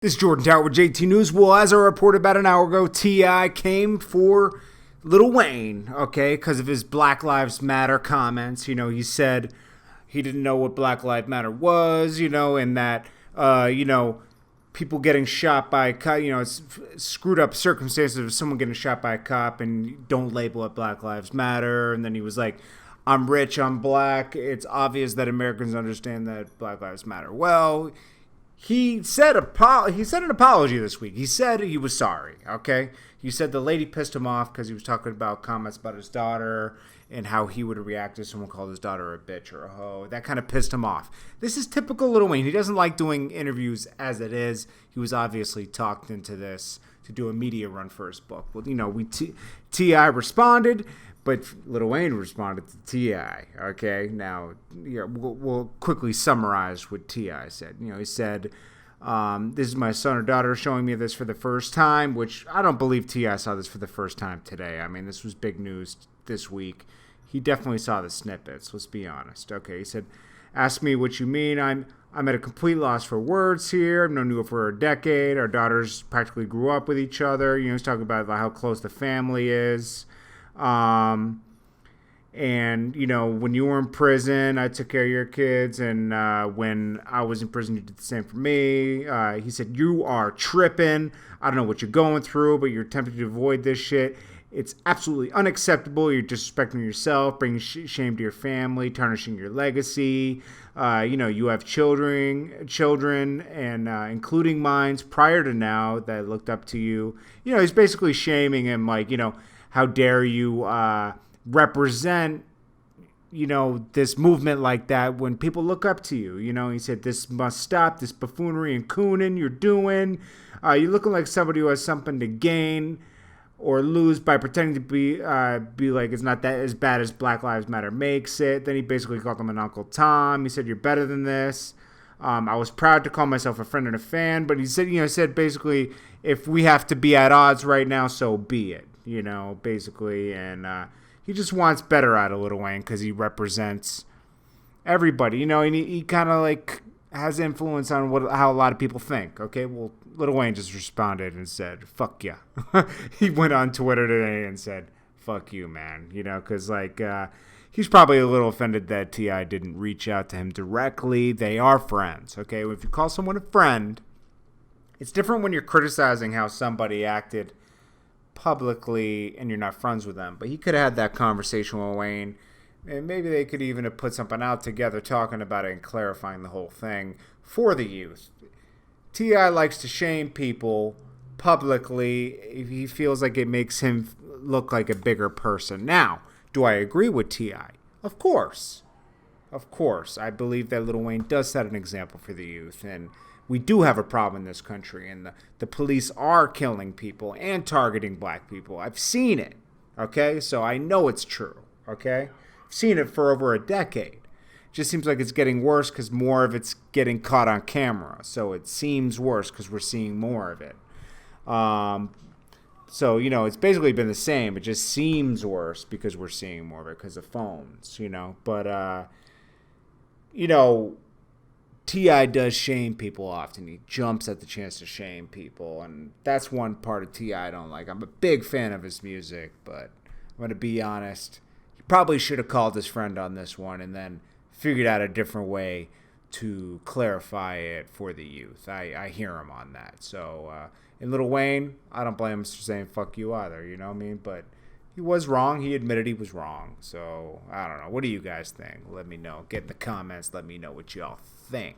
This is Jordan Tower with JT News. Well, as I reported about an hour ago, T.I. came for Lil Wayne, okay, because of his Black Lives Matter comments. You know, he said he didn't know what Black Lives Matter was, and that, people getting shot by a cop, it's screwed up circumstances of someone getting shot by a cop and don't label it Black Lives Matter. And then he was like, I'm rich, I'm black. It's obvious that Americans understand that Black Lives Matter. Well, he said an apology this week. He said he was sorry, okay? He said the lady pissed him off because he was talking about comments about his daughter and how he would react if someone called his daughter a bitch or a hoe. That kind of pissed him off. This is typical Lil Wayne. He doesn't like doing interviews as it is. He was obviously talked into this to do a media run for his book. Well, T.I. responded, but Lil Wayne responded to T.I., okay? Now, we'll quickly summarize what T.I. said. He said, this is my son or daughter showing me this for the first time, which I don't believe T.I. saw this for the first time today. I mean, this was big news this week. He definitely saw the snippets, let's be honest. Okay, he said, ask me what you mean. I'm at a complete loss for words here. I've known you for a decade. Our daughters practically grew up with each other. He's talking about how close the family is. And, when you were in prison, I took care of your kids. And when I was in prison, you did the same for me. He said, you are tripping. I don't know what you're going through, but you're attempting to avoid this shit. It's absolutely unacceptable. You're disrespecting yourself, bringing shame to your family, tarnishing your legacy. You have children, and including mine prior to now that looked up to you. He's basically shaming him, like, how dare you represent, this movement like that when people look up to you. He said, this must stop, this buffoonery and cooning you're doing. You're looking like somebody who has something to gain or lose by pretending to be like it's not that as bad as Black Lives Matter makes it. Then he basically called him an Uncle Tom. He said, you're better than this. I was proud to call myself a friend and a fan, but he said basically, if we have to be at odds right now, so be it, basically. And he just wants better out of Lil Wayne because he represents everybody, and he kind of like has influence on how a lot of people think. Okay, well, Lil Wayne just responded and said, fuck yeah. He went on Twitter today and said, fuck you, man. Because he's probably a little offended that T.I. didn't reach out to him directly. They are friends, okay? If you call someone a friend, it's different when you're criticizing how somebody acted publicly and you're not friends with them. But he could have had that conversation with Wayne, and maybe they could even have put something out together talking about it and clarifying the whole thing for the youth. T.I. likes to shame people publicly if he feels like it makes him look like a bigger person. Now, do I agree with T.I.? Of course. Of course. I believe that Lil Wayne does set an example for the youth, and we do have a problem in this country, and the police are killing people and targeting black people. I've seen it, okay? So I know it's true, okay? I've seen it for over a decade. It just seems like it's getting worse because more of it's getting caught on camera. So it seems worse because we're seeing more of it. So, it's basically been the same. It just seems worse because we're seeing more of it because of phones, But, T.I. does shame people often. He jumps at the chance to shame people. And that's one part of T.I. I don't like. I'm a big fan of his music, but I'm going to be honest. He probably should have called his friend on this one and then figured out a different way to clarify it for the youth. I hear him on that. So, in Lil Wayne, I don't blame him for saying fuck you either, you know what I mean? But he was wrong. He admitted he was wrong. So, I don't know. What do you guys think? Let me know. Get in the comments. Let me know what y'all think.